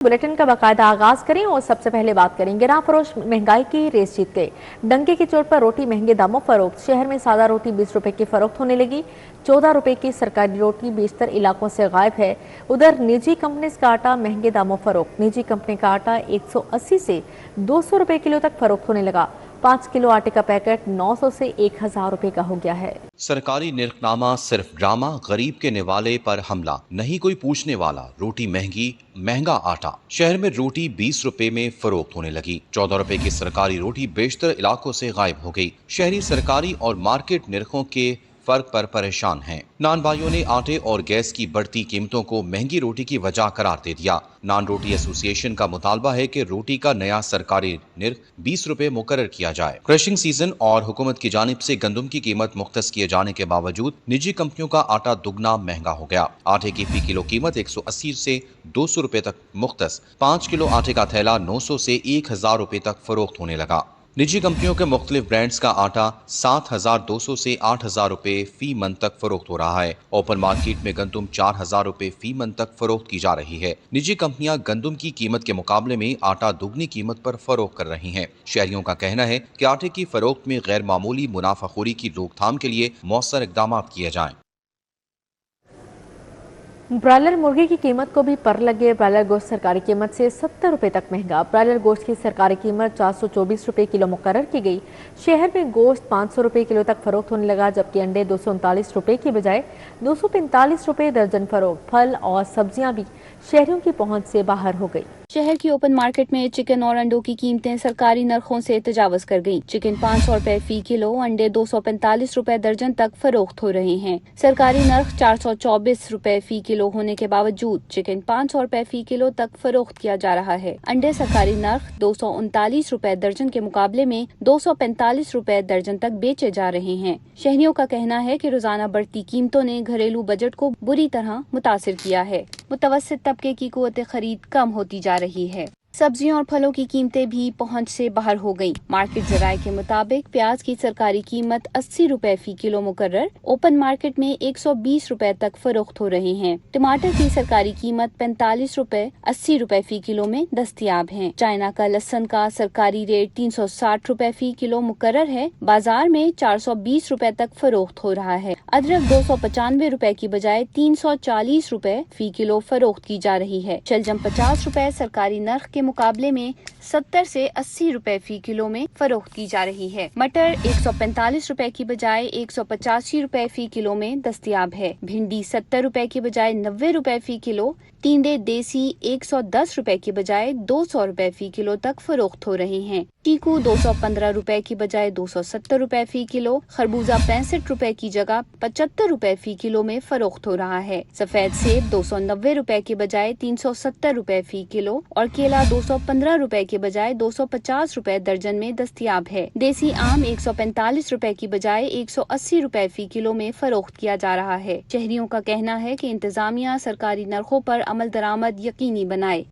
Bulletin का बाकायदा आगाज करें और सबसे पहले बात करेंगे गिरा फरोश महंगाई की रेस जीत गए। डंके की चोट पर रोटी महंगे दामों फरोख्त। शहर में सादा रोटी 20 रुपए की फरोख्त होने लगी। 14 रुपए की सरकारी रोटी बेशतर इलाकों से गायब है। उधर निजी कंपनीज का आटा महंगे दामों फरोख्त। निजी कंपनी का आटा 180 से 200 रुपए किलो तक फरोख्त होने लगा। 5 किलो आटे का पैकेट 900 से 1000 रुपए का हो गया है। सरकारी निर्खनामा सिर्फ ड्रामा, गरीब के निवाले पर हमला, नहीं कोई पूछने वाला। रोटी महंगी, महंगा आटा। शहर में रोटी 20 रुपए में फरोख्त होने लगी। 14 रुपए की सरकारी रोटी बेशतर इलाकों से गायब हो गई। शहरी सरकारी और मार्केट निरखों के फर्क पर परेशान हैं। नान भाइयों ने आटे और गैस की बढ़ती कीमतों को महंगी रोटी की वजह करार दे दिया। नान रोटी एसोसिएशन का मुतालबा है कि रोटी का नया सरकारी निर्ख 20 रुपए मुकर्रर किया जाए। क्रशिंग सीजन और हुकूमत की जानिब से गंदम की कीमत मुख्तस किए जाने के बावजूद निजी कंपनियों का आटा दुगना महंगा हो गया। आटे की फी किलो कीमत 180 से 200 रुपए तक मुख्तस। 5 किलो आटे का थैला 900 से 1000 रुपए तक फरोख्त होने लगा। निजी कंपनियों के मुख्तलिफ ब्रांड्स का आटा 7200 से 8000 रुपए फी मन तक फरोख्त हो रहा है। ओपन मार्केट में गंदम 4000 रुपए फी मन तक फरोख्त की जा रही है। निजी कंपनियां गंदम की कीमत के मुकाबले में आटा दुगनी कीमत पर फरोख्त कर रही हैं। शहरियों का कहना है कि आटे की फरोख्त में गैर मामूली मुनाफाखोरी की रोकथाम के लिए मौसर इकदाम किए जाएं। ब्रायलर मुर्गी की कीमत को भी पर लगे। ब्रायलर गोश्त सरकारी कीमत से 70 रुपए तक महंगा। ब्रायलर गोश्त की सरकारी कीमत 424 रुपए किलो मुकर्रर की गई। शहर में गोश्त 500 रुपए किलो तक फरोख्त होने लगा, जबकि अंडे 239 रुपए की बजाय 245 रुपए दर्जन फरोख्त। फल और सब्जियां भी शहरियों की पहुंच से बाहर हो गई। शहर की ओपन मार्केट में चिकन और अंडों की कीमतें सरकारी नरखों से तजावज कर गईं। चिकन 500 रुपए फी किलो, अंडे 245 रुपए दर्जन तक फरोख्त हो रहे हैं। सरकारी नर्ख 424 रुपए फी किलो होने के बावजूद चिकन 500 रुपए फी किलो तक फरोख्त किया जा रहा है। अंडे सरकारी नर्ख 239 रुपए दर्जन के मुकाबले में 245 रुपए दर्जन तक बेचे जा रहे हैं। शहरियों का कहना है कि रोजाना बढ़ती कीमतों ने घरेलू बजट को बुरी तरह मुतासिर किया है। मुतवस्सित तबके की कुव्वत खरीद कम होती जा रही है। सब्जियों और फलों की कीमतें भी पहुंच से बाहर हो गईं। मार्केट जराये के मुताबिक प्याज की सरकारी कीमत 80 रुपए फी किलो मुकर्रर, ओपन मार्केट में 120 रुपए तक फरोख्त हो रहे हैं। टमाटर की सरकारी कीमत 45 रुपए 80 रुपए फी किलो में दस्तयाब है। चाइना का लहसन का सरकारी रेट 360 रुपए फी किलो मुकर्रर है, बाजार में 420 रुपए तक फरोख्त हो रहा है। अदरक 295 रुपए की बजाय 340 रुपए फी किलो फरोख्त की जा रही है। शलजम 50 रुपए सरकारी नर्ख के मुकाबले में 70 से 80 रुपए फी किलो में फरोख्त की जा रही है। मटर 145 रुपए की बजाय 185 रुपए फी किलो में दस्तयाब है। भिंडी 70 रुपए की बजाय 90 रुपए फी किलो। टींडे देसी 110 रुपए की बजाय 200 रुपए फी किलो तक फरोख्त हो रहे हैं। चीकू 215 रुपए की बजाय 270 रुपए फी किलो। खरबूजा 65 रुपए की जगह 75 रुपए फी किलो में फरोख्त हो रहा है। सफेद सेब 290 रुपए की बजाय 370 रुपए फी किलो और केला 215 रुपए के बजाय 250 रुपए दर्जन में दस्तयाब है। देसी आम 145 रुपए की बजाय 180 रुपए फी किलो में फरोख्त किया जा रहा है। शहरियों का कहना है कि इंतजामिया सरकारी नरखों पर अमल दरामद यकीनी बनाए।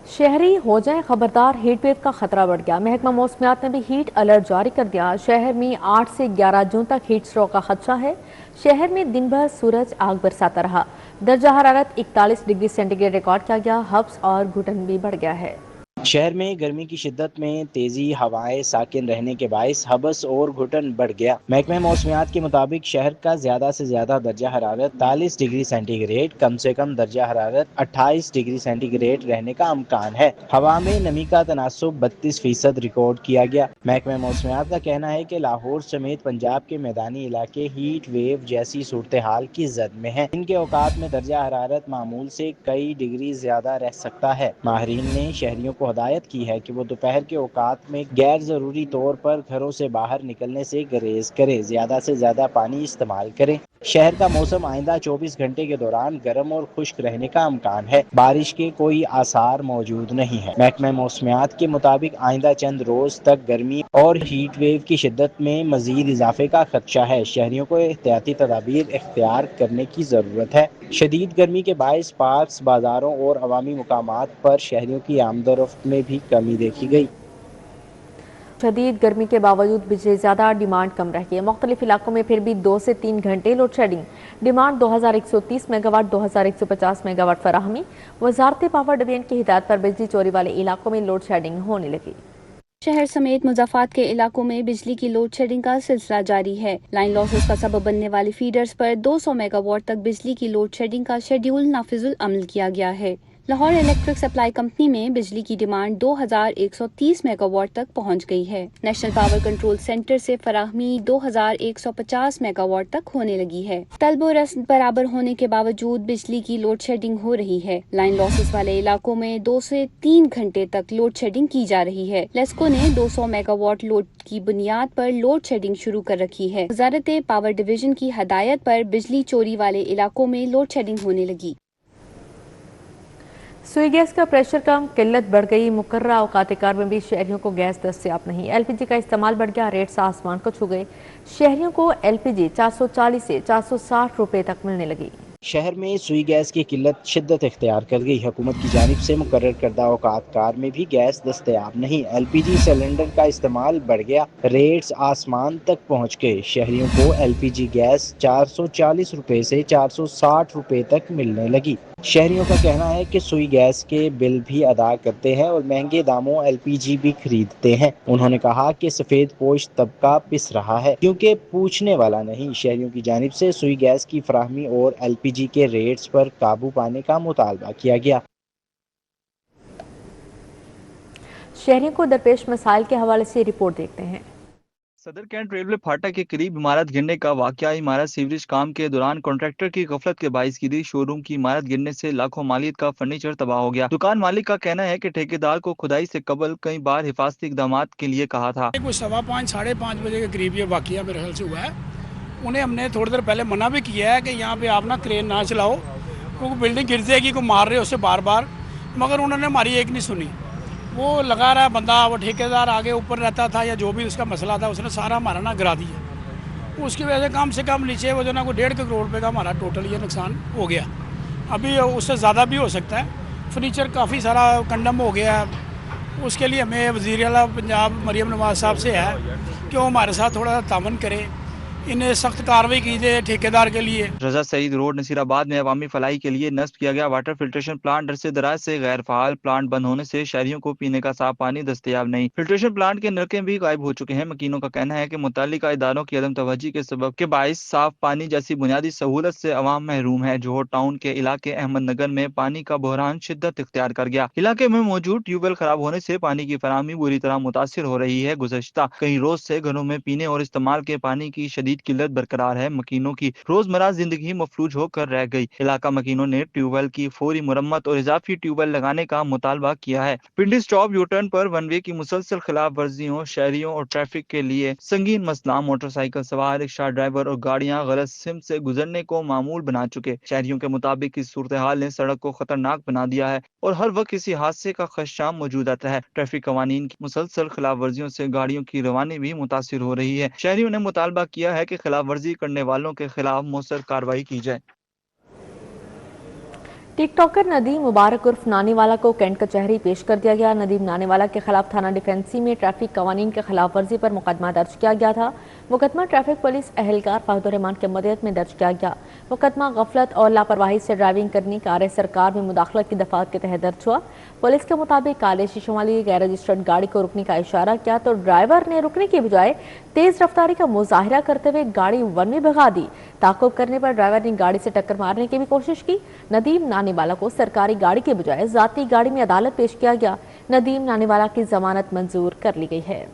शहरी हो जाए खबरदार, हीट वेव का खतरा बढ़ गया। महकमा मौसमियात ने भी हीट अलर्ट जारी कर दिया। शहर में 8 से 11 जून तक हीट स्ट्रोक का खदशा है। शहर में दिन भर सूरज आग बरसाता रहा। दर्जा हरारत 41 डिग्री सेंटीग्रेड रिकॉर्ड किया गया। हब्स और घुटन भी बढ़ गया है। शहर में गर्मी की शिद्दत में तेजी, हवाएं साकिन रहने के बायस हबस और घुटन बढ़ गया। महकमा मौसमियात के मुताबिक शहर का ज्यादा से ज्यादा दर्जा हरारत 43 डिग्री सेंटीग्रेड, कम से कम दर्जा हरारत 28 डिग्री सेंटीग्रेड रहने का इम्कान है। हवा में नमी का तनासुब 32% रिकॉर्ड किया गया। महकमा मौसमियात का कहना है कि लाहौर समेत पंजाब के मैदानी इलाके हीट वेव जैसी सूरत हाल की जद में है। इनके औकात में दर्जा हरारत मामूल से कई डिग्री ज्यादा रह सकता है। माहरीन ने शहरियों को हदायत की है कि वो दोपहर के औकात में गैर जरूरी तौर पर घरों से बाहर निकलने से गुरेज करें, ज्यादा से ज्यादा पानी इस्तेमाल करें। शहर का मौसम आइंदा 24 घंटे के दौरान गर्म और खुश्क रहने का इम्कान है। बारिश के कोई आसार मौजूद नहीं है। महकमा मौसमियात के मुताबिक आइंदा चंद रोज तक गर्मी और हीट वेव की शिद्दत में मजीद इजाफे का खदशा है। शहरियों को एहतियाती तदाबीर इख्तियार करने की जरूरत है। शदीद गर्मी के बायस पार्क्स, बाजारों और अवामी मुकामात पर शहरियों की आमदोरफ्त में भी कमी देखी गई। शदीद गर्मी के बावजूद बिजली ज़्यादा, डिमांड कम रही है। मुख्तलिफ इलाकों में फिर भी 2 से 3 घंटे load shedding. Demand 2130 megawatt, 2150 megawatt फराहमी। वजारत पावर डिवीजन की हिदायत पर बिजली चोरी वाले इलाकों में लोड शेडिंग होने लगी। शहर समेत मुज़ाफ़ात के इलाकों में बिजली की लोड शेडिंग का सिलसिला जारी है। लाइन लॉसेस का सबब बनने वाली फीडर्स पर 200 मेगावाट तक बिजली की लोड शेडिंग का शेड्यूल नाफिजुल अमल किया गया है। लाहौर इलेक्ट्रिक सप्लाई कंपनी में बिजली की डिमांड 2130 मेगावाट तक पहुंच गई है। नेशनल पावर कंट्रोल सेंटर से फराहमी 2150 मेगावाट तक होने लगी है। तलब और रस्म बराबर होने के बावजूद बिजली की लोड शेडिंग हो रही है। लाइन लॉसेस वाले इलाकों में 2 से 3 घंटे तक लोड शेडिंग की जा रही है। लेस्को ने 200 मेगावाट लोड की बुनियाद पर लोड शेडिंग शुरू कर रखी है। वजारत पावर डिवीजन की हदायत पर बिजली चोरी वाले इलाकों में लोड शेडिंग होने लगी। सुई गैस का प्रेशर कम, किल्लत बढ़ गई। मुकर्रा औकात कार में भी शहरियों को गैस दस्तयाब नहीं। एलपीजी का इस्तेमाल बढ़ गया, रेट्स आसमान को छू गए। शहरियों को एलपीजी 440 से 460 रुपए तक मिलने लगी। शहर में सुई गैस की किल्लत शिद्दत इख्तियार कर गई। हुकूमत की जानिब से मुकर्रर करदा औकात कार में भी गैस दस्तयाब नहीं। एलपीजी सिलेंडर का इस्तेमाल बढ़ गया, रेट्स आसमान तक पहुँच गए। शहरियों को एलपीजी गैस 440 रुपए से 460 रुपए तक मिलने लगी। शहरियों का कहना है कि सुई गैस के बिल भी अदा करते हैं और महंगे दामों एलपीजी भी खरीदते हैं। उन्होंने कहा कि सफेद पोश तबका पिस रहा है क्योंकि पूछने वाला नहीं। शहरियों की जानिब से सुई गैस की फराहमी और एलपीजी के रेट्स पर काबू पाने का मुतालबा किया गया। शहरियों को दरपेश मसाइल के हवाले से रिपोर्ट देखते हैं। सदर कैंट रेलवे फाटक के करीब इमारत गिरने का वाकया। इमारत सीवरेज काम के दौरान कॉन्ट्रैक्टर की गफलत के बाइस गिरी। शोरूम की इमारत गिरने से लाखों मालियत का फर्नीचर तबाह हो गया। दुकान मालिक का कहना है कि ठेकेदार को खुदाई से कबल कई बार हिफाजती इकदाम के लिए कहा था। कुछ 5:15 साढ़े 5 बजे के करीब ये वाकया मेरे ख्याल से हुआ है। उन्हें हमने थोड़ी देर पहले मना भी किया है कि यहाँ पे आप ना क्रेन ना चलाओ क्योंकि बिल्डिंग गिर जाएगी, को मार रहे हो उससे बार बार, मगर उन्होंने हमारी एक नहीं सुनी। वो लगा रहा बंदा, वो ठेकेदार आगे ऊपर रहता था या जो भी उसका मसला था, उसने सारा हमारा ना गिरा दिया। उसकी वजह से कम नीचे वो जो ना को 1.5 करोड़ रुपये का हमारा टोटल ये नुकसान हो गया। अभी उससे ज़्यादा भी हो सकता है। फर्नीचर काफ़ी सारा कंडम हो गया है। उसके लिए हमें वज़ीर आला पंजाब मरियम नवाज साहब से है कि वो हमारे साथ थोड़ा सा तावन करे, इन्हें सख्त कार्रवाई की जाए ठेकेदार के लिए। रजा सईद रोड नसीराबाद में अवामी फलाई के लिए नस्ब किया गया वाटर फिल्ट्रेशन प्लांट अरसे दराज से गैर फाल। प्लांट बंद होने से शहरियों को पीने का साफ पानी दस्तयाब नहीं। फिल्ट्रेशन प्लांट के नलके भी गायब हो चुके हैं। मकीनों का कहना है कि मुतालिका इदारों की अदम तवज्जी के सबब के बाइस साफ पानी जैसी बुनियादी सहूलत से अवाम महरूम है। जोहर टाउन के इलाके अहमद नगर में पानी का बहरान शिद्दत इख्तियार कर गया। इलाके में मौजूद ट्यूबवेल खराब होने से पानी की फराहमी बुरी तरह मुतासिर हो रही है। गुज़श्ता कई रोज से घरों में पीने और इस्तेमाल के पानी की शदीद किल्लत बरकरार है। मकीनों की रोजमर्रा जिंदगी मफलूज होकर रह गई। इलाका मकीनों ने ट्यूबवेल की फौरी मुरम्मत और इजाफी ट्यूबवेल लगाने का मुतालबा किया है। पिंडी स्टॉप यूटर्न पर वन वे की मुसलसल खिलाफ वर्जियों, शहरियों और ट्रैफिक के लिए संगीन मसला। मोटरसाइकिल सवार, रिक्शा ड्राइवर और गाड़ियां गलत सिमत से गुजरने को मामूल बना चुके। शहरियों के मुताबिक इस सूरत हाल ने सड़क को खतरनाक बना दिया है और हर वक्त किसी हादसे का खदशा मौजूद रहता है। ट्रैफिक कवानीन की मुसलसल खिलाफ वर्जियों से गाड़ियों की रवानी भी मुतासिर हो रही है। शहरियों ने मुतालबा किया है कि खिलाफ वर्जी करने वालों के खिलाफ मौसर कार्रवाई की जाए। टिकटॉकर नदीम मुबारक उर्फ नानीवाला को कैंट कचहरी पेश कर दिया गया। नदीम नानीवाला के खिलाफ थाना डिफेंसी में ट्रैफिक कवानीन के खिलाफ वर्जी पर मुकदमा दर्ज किया गया था। मुकदमा ट्रैफिक पुलिस एहलकार फाहदुर रहमान के मदद में दर्ज किया गया। मुकदमा गफलत और लापरवाही से ड्राइविंग करने कार्य सरकार में मुदाखलत की दफात के तहत दर्ज हुआ। पुलिस के मुताबिक काले शीशों वाली गैर रजिस्टर्ड गाड़ी को रुकने का इशारा किया तो ड्राइवर ने रुकने के बजाय तेज रफ्तारी का मुजाहिरा करते हुए गाड़ी वन में भगा दी। ताकुब करने पर ड्राइवर ने गाड़ी से टक्कर मारने की भी कोशिश की। नदीम नानीवाला को सरकारी गाड़ी के बजाय जाती गाड़ी में अदालत पेश किया गया। नदीम नानीवाला की जमानत मंजूर कर ली गई है।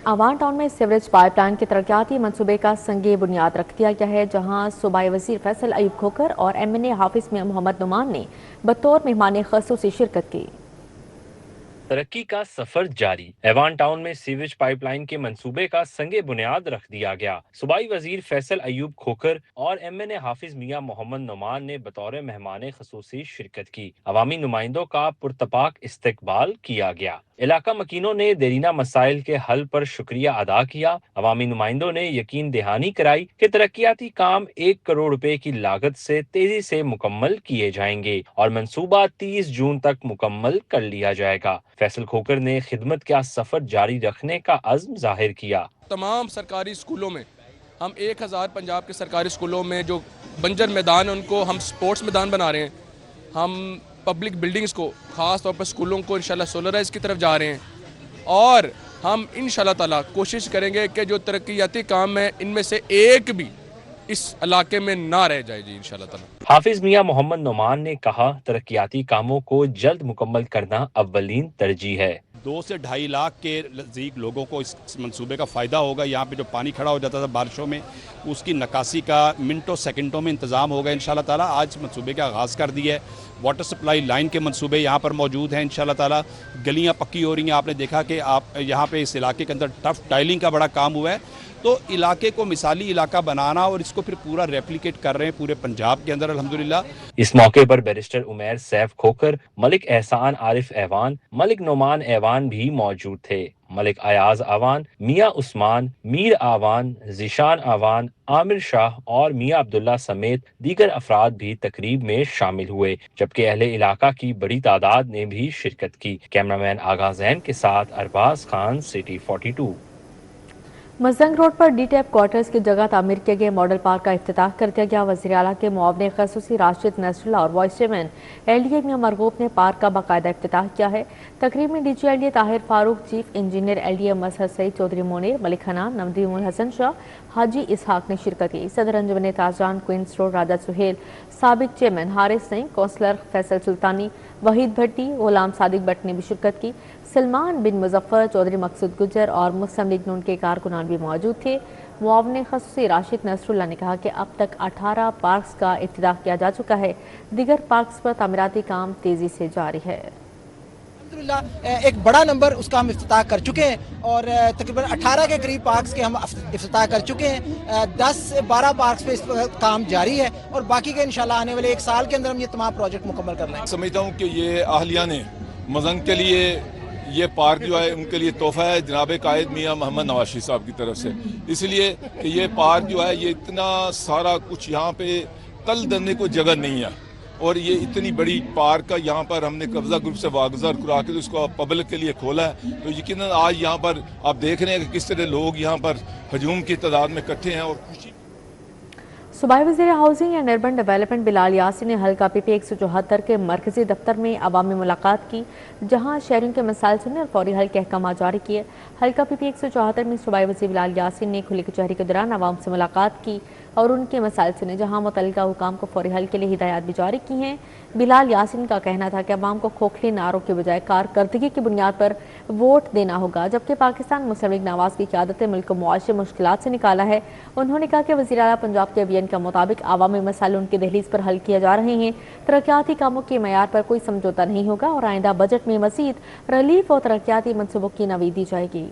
अवान टाउन में सीवरेज पाइपलाइन के तरक्याती मंसूबे का संगे बुनियाद रख दिया गया है, जहां सूबाई वजीर फैसल अयूब खोकर और MNA हाफिज मियां मोहम्मद नुमान ने बतौर मेहमान खसूसी शिरकत की। तरक्की का सफर जारी। एवान टाउन में सीवेज पाइपलाइन के मंसूबे का संगे बुनियाद रख दिया गया। सूबाई वजीर फैसल अयूब खोकर और MNA हाफिज मियां मोहम्मद नुमान ने बतौर मेहमान खसूसी शिरकत की। अवामी नुमाइंदों का पुरतपाक इस्तकबाल किया गया। इलाका मकीनों ने देरीना मसाइल के हल पर शुक्रिया अदा किया। अवामी नुमाइंदों ने यकीन दहानी कराई कि तरक्याती काम 1 करोड़ रुपए की लागत से तेजी से मुकम्मल किए जाएंगे और मंसूबा 30 जून तक मुकम्मल कर लिया जाएगा। फैसल खोकर ने खिदमत का सफर जारी रखने का अज़्म जाहिर किया। तमाम सरकारी स्कूलों में हम 1000 पंजाब के सरकारी स्कूलों में जो बंजर मैदान है उनको हम स्पोर्ट्स मैदान बना रहे हैं। हम पब्लिक बिल्डिंग्स को ख़ास तौर पर स्कूलों को इंशाल्लाह सोलराइज की तरफ जा रहे हैं और हम इंशाल्लाह ताला कोशिश करेंगे कि जो तरक्याती काम है इनमें से एक भी इस इलाके में ना रह जाए जी इंशाल्लाह ताला। हाफिज मियां मोहम्मद नोमान ने कहा, तरक्याती कामों को जल्द मुकम्मल करना अव्वलीन तरजीह है। 2 से 2.5 लाख के नज़दीक लोगों को इस मंसूबे का फ़ायदा होगा। यहाँ पे जो पानी खड़ा हो जाता था बारिशों में, उसकी निकासी का मिनटों सेकंडों में इंतज़ाम होगा इंशाल्लाह ताला। आज मंसूबे का आगाज़ कर दिया है। वाटर सप्लाई लाइन के मंसूबे यहाँ पर मौजूद हैं इंशाल्लाह ताला। गलियाँ पक्की हो रही हैं। आपने देखा कि आप यहाँ पे इस इलाके के अंदर टफ टाइलिंग का बड़ा काम हुआ है। तो इलाके को मिसाली इलाका बनाना और इसको फिर पूरा रेप्लिकेट कर रहे हैं पूरे पंजाब के अंदर अल्हम्दुलिल्लाह। इस मौके पर बैरिस्टर उमैर सैफ खोकर, मलिक एहसान आरिफ ऐवान, मलिक नोमान ऐवान भी मौजूद थे। मलिक अयाज आवान, मियाँ उस्मान, मीर आवान, जिशान आवान, आमिर शाह और मियाँ अब्दुल्ला समेत दीगर अफराद भी तकरीब में शामिल हुए, जबकि अहले इलाका की बड़ी तादाद ने भी शिरकत की। कैमरामैन आगा जैन के साथ अरबाज खान, सिटी 42। मजदंग रोड पर डीटेप क्वार्टर्स की जगह तामीर किए गए मॉडल पार्क का इफ्तिताह कर दिया गया। वज़ीर आला के मुआवने ख़ुसूसी राशिद नसरुल्लाह और वाइस चेयरमैन LDA मियां मरगूब ने पार्क का बाकायदा इफ्तिताह किया है। तकरीब में DG LDA Tahir Farooq, chief engineer LDA मजहर सईद चौधरी मोनीर, मलिक हनान, नवदीमुल हसन शाह, हाजी इसहाक ने शिरकत की। सदर अंजुमन ताजरान क्वींस रोड राजा सुहेल, साबिक चेयरमैन हारिस सिंह, कौंसलर फैसल सुल्तानी, वहीद भट्टी, गुलाम सादिक भट्ट ने भी शिरकत की। सलमान बिन मुजफ्फर, चौधरी मकसूद गुजर और मुस्लिम लीग नून के कारकुनान भी मौजूद थे। मुआवने ख़ुसूसी राशिद नसरुल्लाह ने कहा कि अब तक 18 पार्क्स का इफ्तिताह किया जा चुका है। दीगर पार्क्स पर तामीराती काम तेजी से जारी है। एक बड़ा नंबर उसका हम इफ्तिताह कर चुके हैं और तकरीबन 18 के करीब पार्क्स के हम इफ्तिताह कर चुके हैं। 10 से 12 पार्क्स पे इस काम जारी है और बाकी के इंशाल्लाह आने वाले 1 साल के अंदर हम ये तमाम प्रोजेक्ट मुकम्मल कर लेंगे। समझता हूँ कि ये अहलिया ने मजंग के लिए ये पार्क जो है उनके लिए तोहफा है जनाब कायद मियाँ मोहम्मद नवाशी साहब की तरफ से, इसलिए कि ये पार्क जो है ये इतना सारा कुछ यहाँ पे तल देने को जगह नहीं है और ये इतनी बड़ी पार्क का यहाँ पर हमने कब्जा ग्रुप से वागुजार करा के इसको पब्लिक के लिए खोला है। तो यकीनन आज यहाँ पर आप देख रहे हैं कि किस तरह लोग यहाँ पर हजूम की तादाद में इकट्ठे हैं और खुशी। सूबाई वज़ीर housing and urban development Bilal Yasin ने हल्का PP 174 के मरकजी दफ्तर में अवामी मुलाकात की, जहां शहरियों के मसाइल सुने और फौरी हल के अहकाम जारी किए। हल्का PP 174 में सूबाई वज़ीर बिलाल यासीन ने खुली कचहरी के दौरान अवाम से मुलाकात की और उनके मसाइल सुने, जहां मुतल्लिका हुकाम को फौरी हल के लिए हिदायत भी जारी की हैं। बिलाल यासीन का कहना था कि अवाम को खोखले नारों के बजाय कारकर्दगी की बुनियाद पर वोट देना होगा, जबकि पाकिस्तान मुस्लिम लीग नवाज की क़यादत मुल्क को मुआशी मुश्किलात से निकाला है। उन्होंने कहा कि वज़ीर आला पंजाब के अभियान के मुताबिक अवामी मसाइल उनकी दहलीज पर हल किए जा रहे हैं। तरक्याती कामों के मयार पर कोई समझौता नहीं होगा और आइंदा बजट में मज़ीद रिलीफ और तरक्याती मनसूबों की नवीद दी जाएगी।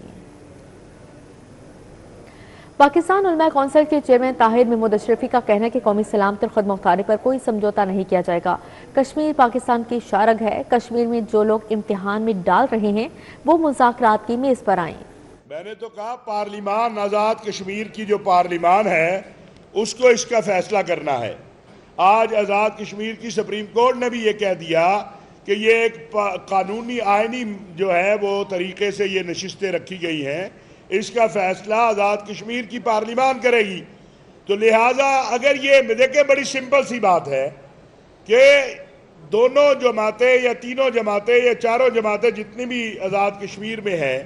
पाकिस्तान उलमा कौंसिल के चेयरमैन ताहिर महमूद अशरफी का कहना है कि कौमी सलामती और खुदमुख्तारी पर कोई समझौता नहीं किया जाएगा। कश्मीर पाकिस्तान की शारग है। कश्मीर में जो लोग इम्तिहान में डाल रहे हैं वो मुज़ाकरात की मेज पर आए। मैंने तो कहा पार्लिमान, आज़ाद कश्मीर की जो पार्लिमान है उसको इसका फैसला करना है। आज आज़ाद कश्मीर की सुप्रीम कोर्ट ने भी ये कह दिया कि ये एक कानूनी आइनी जो है वो तरीके से ये नशिस्तें रखी गई हैं, इसका फैसला आज़ाद कश्मीर की पार्लिमान करेगी। तो लिहाजा अगर ये देखें, बड़ी सिंपल सी बात है कि दोनों जमातें या तीनों जमातें या चारों जमातें जितनी भी आज़ाद कश्मीर में हैं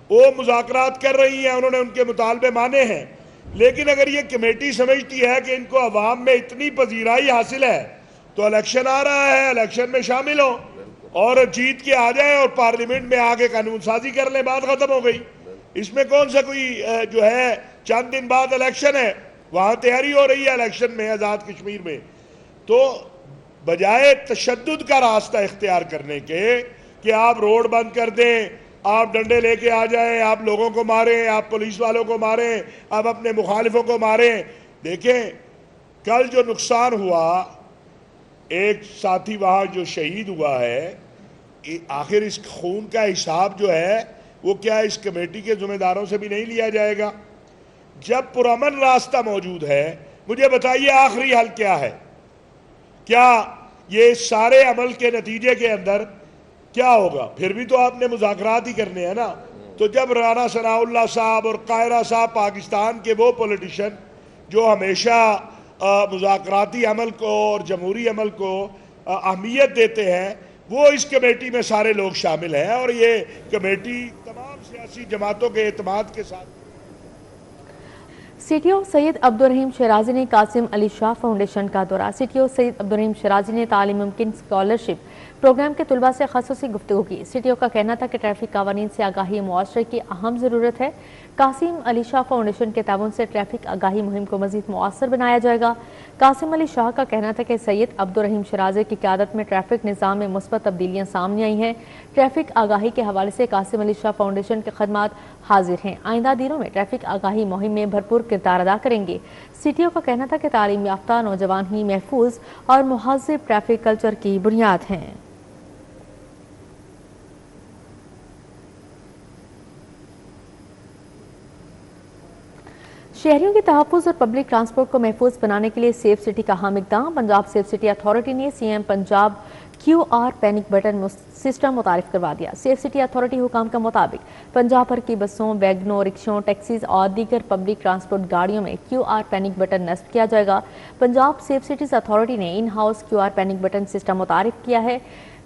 वो मुज़ाकरात कर रही हैं, उन्होंने उनके मुतालबे माने हैं। लेकिन अगर ये कमेटी समझती है कि इनको अवाम में इतनी पजीराई हासिल है तो इलेक्शन आ रहा है, इलेक्शन में शामिल हो और जीत के आ जाए और पार्लियामेंट में आके कानून साजी कर ले, बात खत्म हो गई। इसमें कौन सा कोई जो है चंद दिन बाद इलेक्शन है, वहां तैयारी हो रही है इलेक्शन में आज़ाद कश्मीर में। तो बजाय तशद्दुद का रास्ता इख्तियार करने के कि आप रोड बंद कर दें, आप डंडे लेके आ जाएं, आप लोगों को मारें, आप पुलिस वालों को मारें, आप अपने मुखालिफों को मारें। देखें, कल जो नुकसान हुआ, एक साथी वहाँ जो शहीद हुआ है, आखिर इस खून का हिसाब जो है वो क्या इस कमेटी के जिम्मेदारों से भी नहीं लिया जाएगा? जब पुरअमन रास्ता मौजूद है, मुझे बताइए आखिरी हल क्या है? क्या ये सारे अमल के नतीजे के अंदर क्या होगा? फिर भी तो आपने मुज़ाकरात ही करने हैं ना। तो जब राना सनाउल्लाह साहब और कायरा साहब, पाकिस्तान के वो पॉलिटिशियन जो हमेशा मुज़ाकराती अमल को और जमहूरी अमल को अहमियत देते हैं, वो इस कमेटी में सारे लोग शामिल हैं और ये कमेटी तमाम सियासी जमातों के एतमाद के साथ। सीटीओ सैयद अब्दुर्रहीम शराजी ने कासिम अली शाह फाउंडेशन का दौरा। सीटीओ सैयद अब्दुर्रहीम शराजी ने तालीम मुमकिन स्कॉलरशिप प्रोग्राम के तुलबा से ख़ुसूसी गुफ्तगू की। सीटीओ का कहना था कि ट्रैफिक कानून से आगाही मुआशरे की अहम ज़रूरत है। कासिम अली शाह फाउंडेशन के ताउन से ट्रैफिक आगाही मुहिम को मज़ीद मुअस्सर बनाया जाएगा। कासिम अली शाह का कहना था कि सैयद अब्दुर्रहीम शराजी की क़यादत में ट्रैफिक निज़ाम में मुस्बत तब्दीलियाँ सामने आई हैं। ट्रैफिक आगाही के हवाले से कासिम अली शाह फाउंडेशन के खदमात हाजिर हैं। आइंदा दिनों में ट्रैफिक आगाही मुहिम में भरपूर किरदार अदा करेंगे। सीटीओ का कहना था कि तालीम याफ्ता नौजवान ही महफूज और मुहज़्ज़ब ट्रैफिक कल्चर की बुनियाद हैं। शहरियों के तहफ़्फ़ुज़ और पब्लिक ट्रांसपोर्ट को महफूज बनाने के लिए सेफ सिटी का अहम इक़दाम। पंजाब सेफ सिटी अथॉरिटी ने CM Punjab QR panic button system मुतारिफ करवा दिया। सेफ सिटी अथॉरिटी हुकाम के मुताबिक पंजाब भर की बसों, वैगनों, रिक्शों, टैक्सीज और दीगर पब्लिक ट्रांसपोर्ट गाड़ियों में QR पैनिक बटन नस्ब किया जाएगा। पंजाब सेफ सिटीज़ अथॉरिटी ने in house QR panic button system मुतारिफ किया है।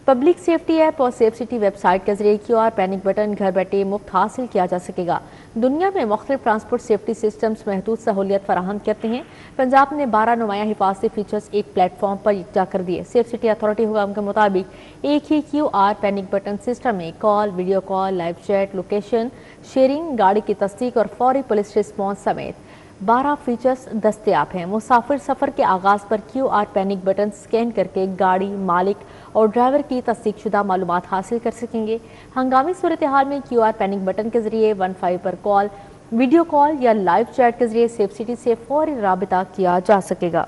पब्लिक सेफ्टी ऐप और सेफ सिटी वेबसाइट के जरिए QR पैनिक बटन घर बैठे मुफ्त हासिल किया जा सकेगा। दुनिया में मुख्तलिफ ट्रांसपोर्ट सेफ्टी सिस्टम्स महदूद सहूलियत फराहम करते हैं। पंजाब ने 12 नुमाया हिफाजती फीचर्स एक प्लेटफॉर्म पर यकजा कर दिए। सेफ सिटी अथॉरिटी हुकाम के मुताबिक एक ही QR पैनिक बटन सिस्टम में call, video call, live chat, location sharing, गाड़ी की तस्दीक और फौरी पुलिस रिस्पॉन्स समेत 12 फीचर्स दस्तयाब हैं। मुसाफिर सफ़र के आगाज़ पर QR पैनिक बटन स्कैन करके गाड़ी मालिक और ड्राइवर की तस्दीकशुदा मालूमात हासिल कर सकेंगे। हंगामी सूरत हाल में QR पैनिक बटन के जरिए 15 पर कॉल, वीडियो कॉल या लाइव चैट के जरिए सेफ सिटी से फौरी राबिता किया जा सकेगा।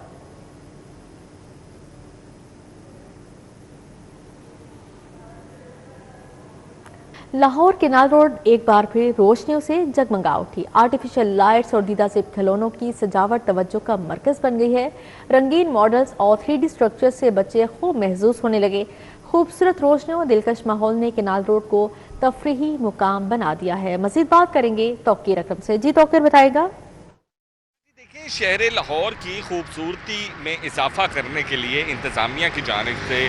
लाहौर केनाल रोड एक बार फिर रोशनियों से जगमगा उठी। आर्टिफिशियल लाइट्स और दीदा सिप खिलौनों की सजावट तवज्जो का मरकज बन गई है। रंगीन मॉडल्स और 3D स्ट्रक्चर से बच्चे खूब महसूस होने लगे। खूबसूरत रोशनियों और दिलकश माहौल ने केनाल रोड को तफरीही मुकाम बना दिया है। मजीद बात करेंगे तौकीर अकरम से। जी तौकीर बताएगा। देखिए, शहर लाहौर की खूबसूरती में इजाफा करने के लिए इंतज़ामिया की जानिब से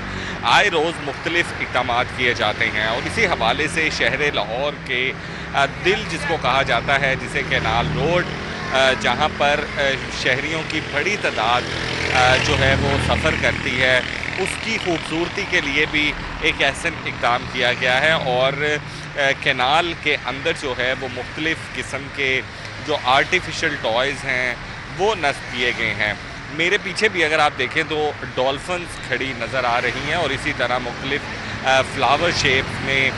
आए रोज़ मुख्तलिफ इक़दाम किए जाते हैं और इसी हवाले से शहर लाहौर के दिल जिसको कहा जाता है, जिसे केनाल रोड, जहां पर शहरियों की बड़ी तादाद जो है वो सफ़र करती है, उसकी खूबसूरती के लिए भी एक ऐसा इक़दाम किया गया है और केनाल के अंदर जो है वो मुख्तलिफ़ किस्म के जो आर्टिफिशियल टॉयज़ हैं वो नस्ब किए गए हैं। मेरे पीछे भी अगर आप देखें तो डॉल्फिन्स खड़ी नज़र आ रही हैं और इसी तरह मुख्तलिफ फ्लावर शेप में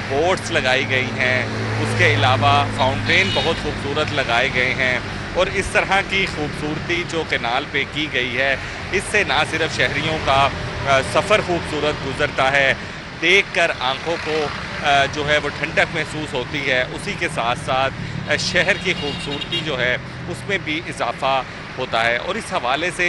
बोट्स लगाई गई हैं। उसके अलावा फाउंटेन बहुत खूबसूरत लगाए गए हैं और इस तरह की खूबसूरती जो केनाल पे की गई है, इससे ना सिर्फ शहरियों का सफ़र खूबसूरत गुजरता है, देख कर आँखों को जो है वो ठंडक महसूस होती है, उसी के साथ साथ शहर की खूबसूरती जो है उसमें भी इजाफा होता है। और इस हवाले से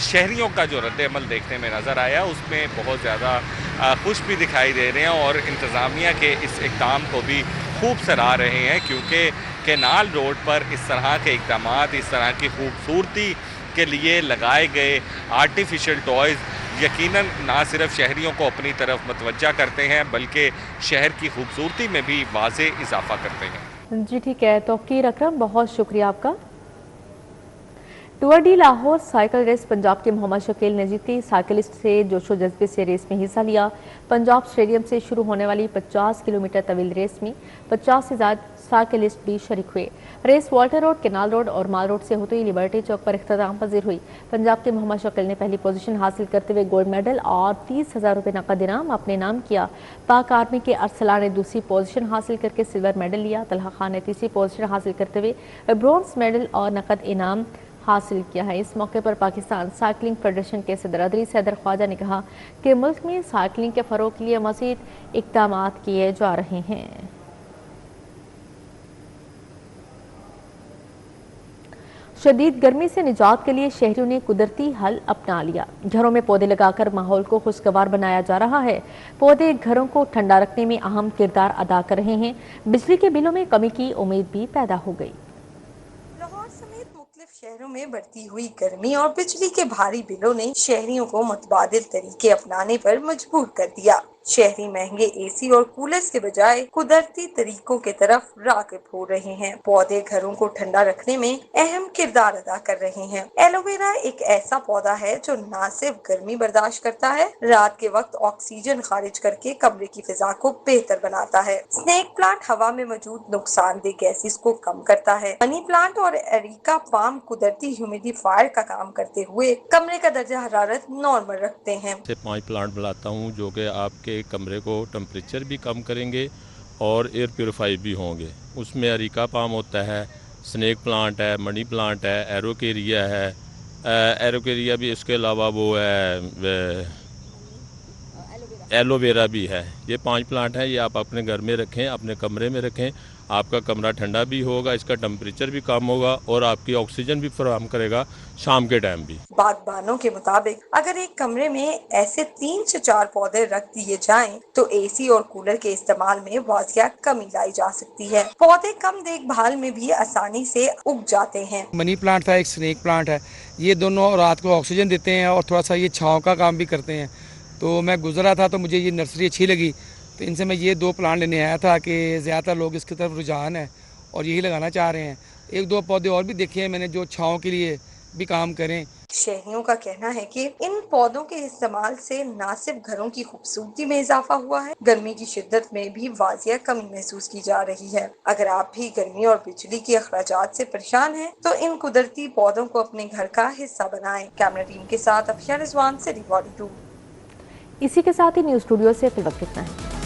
शहरियों का जो रद्द-ए-अमल देखने में नज़र आया, उसमें बहुत ज़्यादा खुश भी दिखाई दे रहे हैं और इंतज़ामिया के इस इक़दाम को भी खूब सराह रहे हैं, क्योंकि केनाल रोड पर इस तरह के इक़दाम, इस तरह की खूबसूरती के लिए लगाए गए आर्टिफिशियल टॉयज़ यकीनन ना सिर्फ शहरियों को अपनी तरफ मतवज्जा करते हैं, बल्कि शहर की खूबसूरती में भी वाज़ेह इजाफा करते हैं। जी ठीक है तौकीर अकरम, बहुत शुक्रिया आपका। Tour de Lahore cycle race Punjab के मोहम्मद शकील ने जीती। साइकिलिस्ट से जोशो जज्बे से रेस में हिस्सा लिया। पंजाब स्टेडियम से शुरू होने वाली 50 किलोमीटर तवील रेस में 50 से ज़्यादा साइकिलिस्ट भी शरीक हुए। Race Walter road, canal road और माल रोड से होती हुई लिबर्टी चौक पर इख्तिताम पजीर हुई। पंजाब के मोहम्मद शकील ने पहली पोजीशन हासिल करते हुए गोल्ड मेडल और 30,000 रुपये नकद इनाम अपने नाम किया। पाक आर्मी के अरसला ने दूसरी पोजीशन हासिल करके सिल्वर मेडल लिया। तलहा खान ने तीसरी पोजीशन हासिल करते हुए ब्रॉन्ज मेडल और नकद इनाम हासिल किया है। इस मौके पर पाकिस्तान साइकिलिंग फेडरेशन के सदर अदरीस हैदर ख्वाजा ने कहा कि मुल्क में साइकिलिंग के फरोग के लिए मज़ीद इक़दाम किए जा रहे हैं। शदीद गर्मी से निजात के लिए शहरियों ने कुदरती हल अपना लिया। घरों में पौधे लगाकर माहौल को खुशगवार बनाया जा रहा है। पौधे घरों को ठंडा रखने में अहम किरदार अदा कर रहे हैं। बिजली के बिलों में कमी की उम्मीद भी पैदा हो गई। लाहौर समेत मुख्तलिफ शहरों में बढ़ती हुई गर्मी और बिजली के भारी बिलों ने शहरियों को मुतबादिल तरीके अपनाने पर मजबूर कर दिया। शहरी महंगे एसी और कूलर्स के बजाय कुदरती तरीकों के तरफ राग़िब हो रहे हैं। पौधे घरों को ठंडा रखने में अहम किरदार अदा कर रहे हैं। एलोवेरा एक ऐसा पौधा है जो न सिर्फ गर्मी बर्दाश्त करता है, रात के वक्त ऑक्सीजन खारिज करके कमरे की फिजा को बेहतर बनाता है। स्नेक प्लांट हवा में मौजूद नुकसानदेह गैसेस को कम करता है। मनी प्लांट और एरिका पाम कुदरती ह्यूमिडिफायर का काम करते हुए कमरे का दर्जा हरारत नॉर्मल रखते हैं। 5 प्लांट बनाता हूँ जो कि आपके कमरे को टेम्परेचर भी कम करेंगे और एयर प्योरीफाई भी होंगे। उसमें अरिका पाम होता है, स्नेक प्लांट है, मनी प्लांट है, एरोकेरिया है, एरोकेरिया भी, इसके अलावा वो है एलोवेरा भी है। ये 5 प्लांट हैं, ये आप अपने घर में रखें, अपने कमरे में रखें, आपका कमरा ठंडा भी होगा, इसका टेम्परेचर भी कम होगा और आपकी ऑक्सीजन भी फराहम करेगा शाम के टाइम भी। बागबानों के मुताबिक अगर एक कमरे में ऐसे 3 से 4 पौधे रख दिए जाएं, तो एसी और कूलर के इस्तेमाल में वाजिया कमी लाई जा सकती है। पौधे कम देखभाल में भी आसानी से उग जाते हैं। मनी प्लांट था, एक स्नेक प्लांट है, ये दोनों रात को ऑक्सीजन देते हैं और थोड़ा सा ये छांव का काम भी करते हैं। तो मैं गुजरा था तो मुझे ये नर्सरी अच्छी लगी, तो इनसे मैं ये 2 प्लांट लेने आया था कि ज़्यादातर लोग इसकी तरफ रुझान है और यही लगाना चाह रहे हैं। 1-2 पौधे और भी देखे हैं मैंने जो छांव के लिए भी काम करें। शहरियों का कहना है कि इन पौधों के इस्तेमाल से न सिर्फ घरों की खूबसूरती में इजाफा हुआ है, गर्मी की शिद्दत में भी वाजिया कमी महसूस की जा रही है। अगर आप भी गर्मी और बिजली के अखराजात से परेशान हैं, तो इन कुदरती पौधों को अपने घर का हिस्सा बनाएं। कैमरा टीम के साथ अफिया रिजवान से रिवॉर्ड। इसी के साथ ही न्यूज़ स्टूडियो से फिलहाल इतना है।